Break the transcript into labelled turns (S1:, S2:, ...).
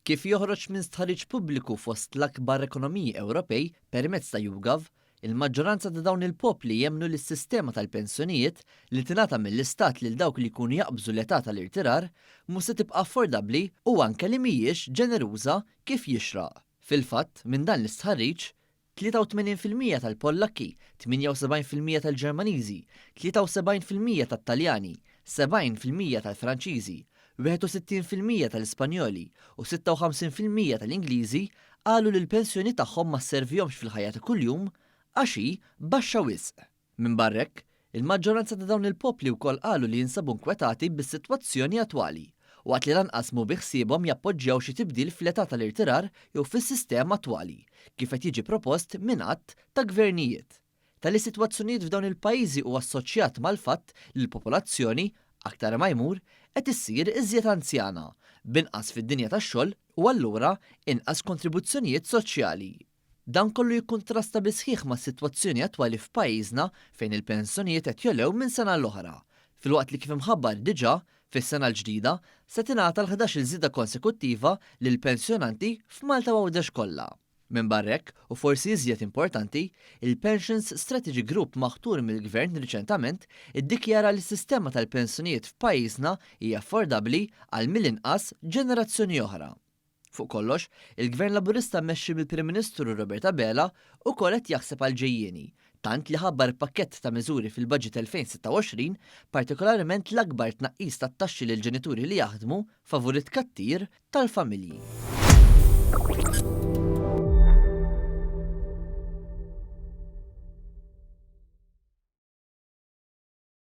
S1: Kif joħroġ minn stħarriġ pubbliku fost l-akbar ekonomiji Ewropej permezz ta' YouGov, il-maġġoranza ta' dawn il-popli jemnu li s-sistema tal-pensjonijiet li tingħata mill-istat lil dawk li jkunu jaqbżu l-età tal-irtirar mhux se tibqa' affordabbli u anke li mhijiex ġeneruża kif jixraq. Fil-fatt, minn dan l-istħarriġ, 83% tal-Pollakki, 78% tal-Ġermaniżi, 73% tat-Taljani, 70% tal-Franċiżi, 61% tal-Ispanjoli u 56% tal-Ingliżi qalu li l-pensjoni tagħhom ma sservihomx fil-ħajja ta' kuljum għax hi baxxa wisq. Minn barrek, il-maġġoranza ta' dawn il-popli wkoll qalu li jinsabu nkwetati bis-sitwazzjoni attwali waqt li lanqas mhu biħsiebhom jappoġġjaw xi tibdil fl-età tal-irtirar jew fis-sistema attwali kif qed jiġi propost minn qatt ta' gvernijiet. Tali sitwazzjonijiet f'dawn il-pajjiżi huwa assoċjat mal-fatt li l-popolazzjoni aktar ma jmur qed issir iżjed anzjana, b'inqas fid-dinja tax-xogħol u allura inqas kontribuzzjonijiet soċjali. Dan kollu jikkuntrasta bi sħiħ mas-sitwazzjoni attwali f'pajjiżna fejn il-pensjonijiet qed jolew minn sena l-oħra, filwaqt li kif imħabbar diġà fis-sena l-ġdida se tingħata l-11 żieda konsekuttiva lil pensjonanti f'Malta u Għawdex kollha. Minn barrek, u forsi iżjed importanti, il-Pensions Strategy Group maħtur mill-Gvern riċentament iddikjara li s-sistema tal-pensjonijiet f'pajjiżna hija affordabbli għal mill-inqas ġenerazzjoni oħra. Fuq kollox, il-Gvern Laburista mmexxi mill-Prim Ministru Robert Abela wkoll qed jaħseb għal ġejjieni, tant li ħabbar pakkett ta' miżuri fil-Baġit 2026, partikolarment l-akbar tnaqqis tat-taxxi lil ġenituri li jaħdmu favur it-tkattir tal-familji.